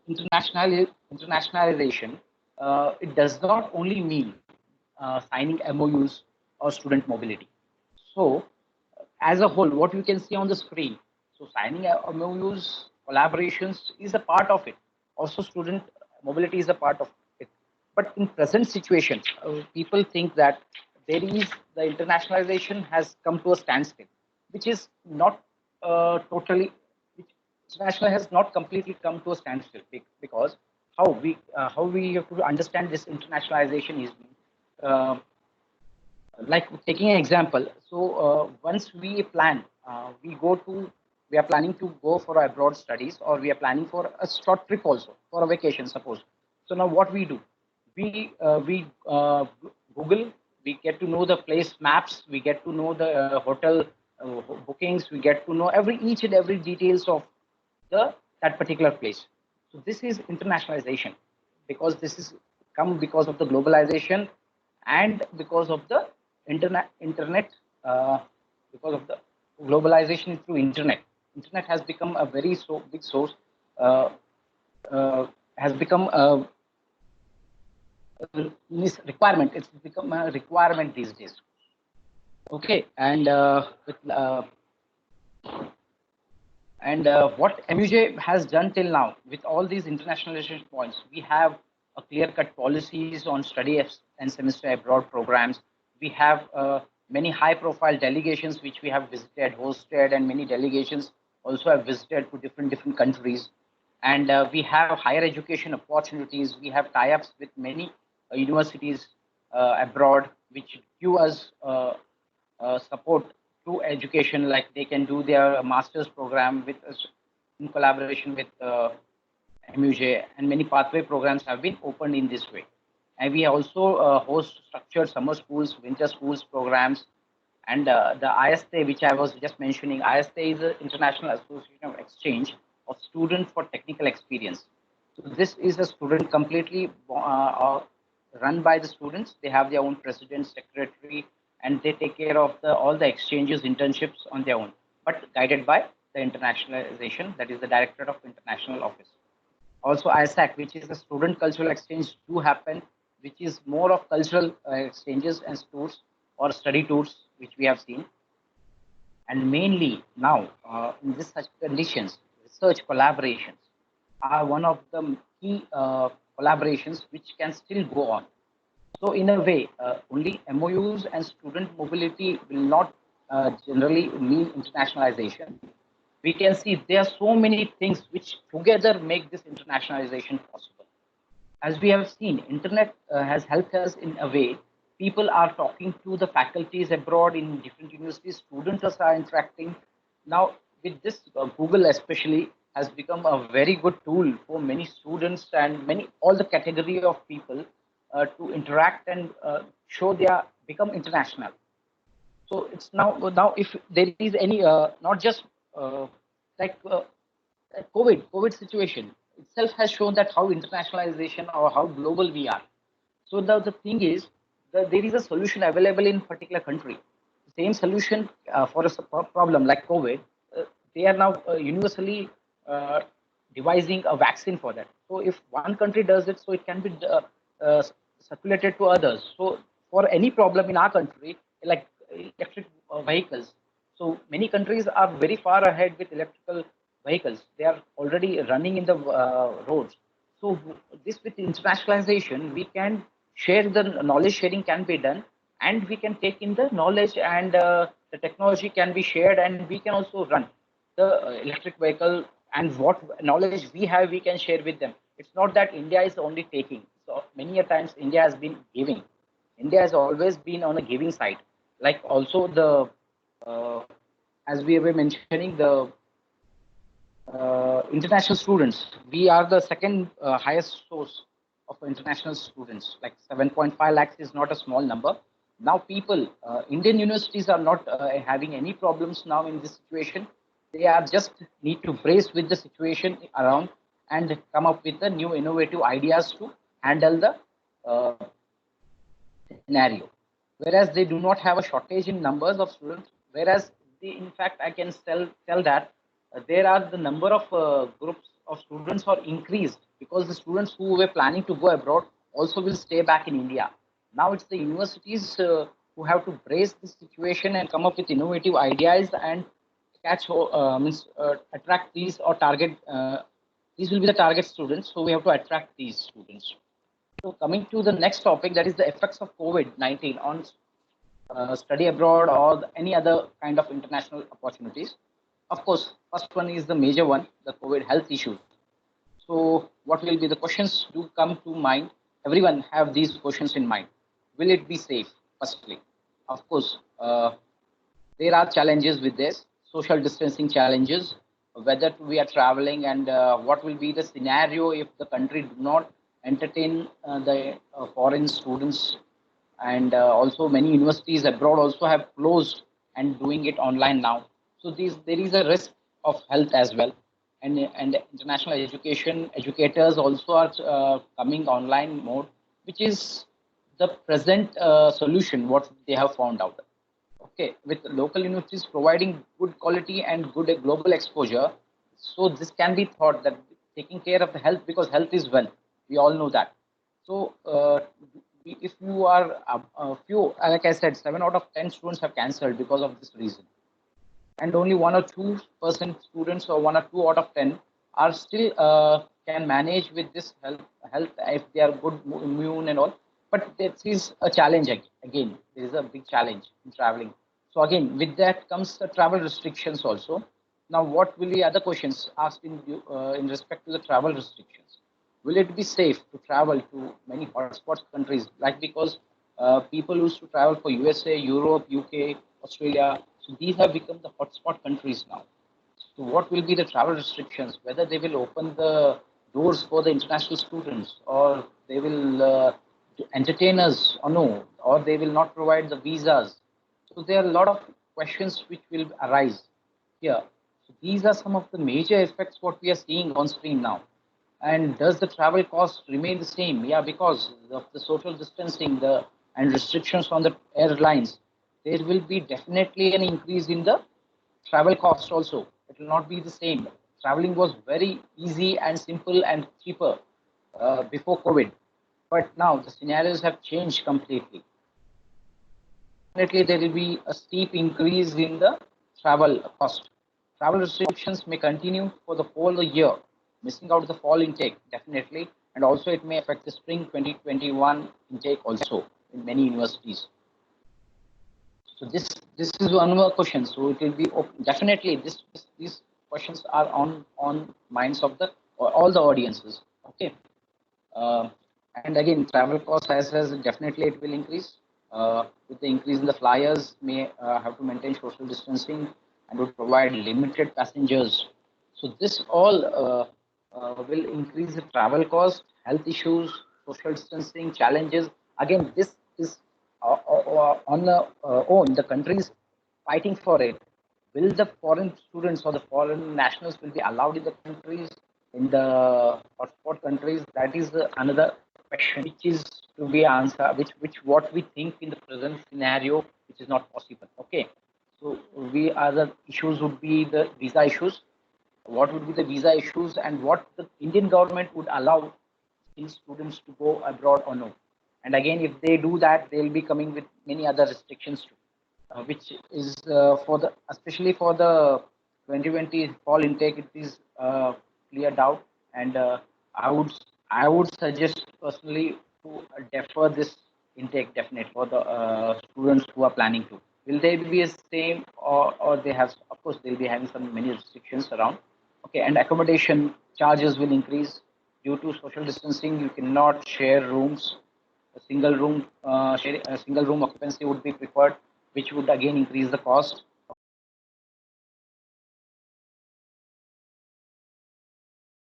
internationalization, it does not only mean signing MOUs or student mobility. So, as a whole, what you can see on the screen, so signing MOUs, collaborations is a part of it. Also, student mobility is a part of it. But in present situation, people think that the internationalization has come to a standstill, which is not totally, which international has not completely come to a standstill because how we have to understand this internationalization is uh, like taking an example. So once we plan, we are planning to go for abroad studies, or we are planning for a short trip also for a vacation, suppose. So now what we do, we Google, we get to know the place maps, we get to know the hotel bookings, we get to know every each and every details of the that particular place. So this is internationalization, because this is come because of the globalization and because of the internet, because of the globalization through internet. Internet has become a very so big source, uh, has become a requirement. It's become a requirement these days. Okay, and what MUJ has done till now with all these internationalization points, we have a clear-cut policies on and semester abroad programs. We have many high-profile delegations which we have visited, hosted, and many delegations also have visited to different countries. And we have higher education opportunities. We have tie-ups with many universities abroad, which give us support to education, like they can do their master's program with us in collaboration with MUJ, and many pathway programs have been opened in this way. And we also host structured summer schools, winter schools programs, and the ISTA, which I was just mentioning. ISTA is the International Association of Exchange of Students for Technical Experience. So this is a student completely run by the students. They have their own president, secretary, and they take care of all the exchanges, internships on their own, but guided by the internationalization, that is the Directorate of International Office. Also ISAC, which is the student cultural exchange, do happen, which is more of cultural exchanges and tours or study tours, which we have seen. And mainly now, in this such conditions, research collaborations are one of the key collaborations which can still go on. So in a way, only MOUs and student mobility will not generally mean internationalization. We can see there are so many things which together make this internationalization possible. As we have seen, internet has helped us in a way. People are talking to the faculties abroad in different universities. Students are interacting. Now, with this, Google especially has become a very good tool for many students and many all the category of people to interact and show they are become international. So it's now if there is any not just like COVID situation itself has shown that how internationalization or how global we are. So the thing is that there is a solution available in particular country. Same solution for a problem like COVID, they are now universally uh, devising a vaccine for that. So if one country does it, so it can be uh, circulated to others. So for any problem in our country, like electric vehicles, so many countries are very far ahead with electrical vehicles. They are already running in the roads. So this with internationalization, we can share the knowledge sharing can be done, and we can take in the knowledge, and the technology can be shared, and we can also run the electric vehicle, and what knowledge we have we can share with them. It's not that India is only taking. So many a times India has been giving. India has always been on a giving side. Like also the uh, as we were mentioning the international students, we are the second highest source of international students. Like 7.5 lakhs is not a small number. Now, people, Indian universities are not having any problems now in this situation. They are just need to brace with the situation around and come up with the new innovative ideas to handle the uh, scenario. Whereas they do not have a shortage in numbers of students. Whereas in fact, I can tell that there are the number of groups of students are increased because the students who were planning to go abroad also will stay back in India. Now it's the universities who have to brace this situation and come up with innovative ideas and means attract these or target. These will be the target students, so we have to attract these students. So coming to the next topic, that is the effects of COVID-19 on study abroad or any other kind of international opportunities. Of course, first one is the major one, the COVID health issue. So what will be the questions do come to mind? Everyone have these questions in mind. Will it be safe? Firstly, of course, there are challenges with this, social distancing challenges, whether we are traveling and what will be the scenario if the country do not entertain the foreign students, and also many universities abroad also have closed and doing it online now. So there is a risk of health as well, and international education educators also are coming online mode, which is the present solution what they have found out. Okay, with local universities providing good quality and good global exposure, so this can be thought that taking care of the health, because health is wealth. We all know that. So if you are a few, like I said, 7 out of 10 students have cancelled because of this reason, and only 1 or 2% students, or 1 or 2 out of 10, are still can manage with this health if they are good immune and all. But this is a challenge again. There is a big challenge in traveling. So again, with that comes the travel restrictions also. Now, what will be other questions asked in respect to the travel restrictions? Will it be safe to travel to many hotspot countries? Like, because people used to travel for USA, Europe, UK, Australia. So these have become the hotspot countries now. So what will be the travel restrictions? Whether they will open the doors for the international students, or they will entertain us or no, or they will not provide the visas. So there are a lot of questions which will arise here. So these are some of the major effects what we are seeing on screen now. And does the travel cost remain the same? Yeah, because of the social distancing, the and restrictions on the airlines, there will be definitely an increase in the travel cost also. It will not be the same. Traveling was very easy and simple and cheaper before COVID, but now the scenarios have changed completely. Definitely, there will be a steep increase in the travel cost. Travel restrictions may continue for the whole year, missing out the fall intake, definitely, and also it may affect the spring 2021 intake also in many universities. So this is one more question. So it will be definitely these questions are on minds of the all the audiences. Okay. Uh, and again, travel cost as definitely it will increase. With the increase in the flyers, may have to maintain social distancing and would provide limited passengers. So this all will increase the travel cost, health issues, social distancing challenges. Again, this is on the own. The countries fighting for it. Will the foreign students or the foreign nationals will be allowed in the countries, in the hotspot countries? That is another question which is to be answered, which what we think in the present scenario, which is not possible. Okay, so we other issues would be the visa issues. What would be the visa issues, and what the Indian government would allow these students to go abroad or no? And again, if they do that, they'll be coming with many other restrictions too, which is for the especially for the 2020 fall intake. It is cleared out, and I would suggest personally to defer this intake definitely for the students who are planning to. Will they be the same, or they have? Of course, they'll be having some many restrictions around. Okay, and accommodation charges will increase due to social distancing. You cannot share rooms. A single room occupancy would be preferred, which would again increase the cost.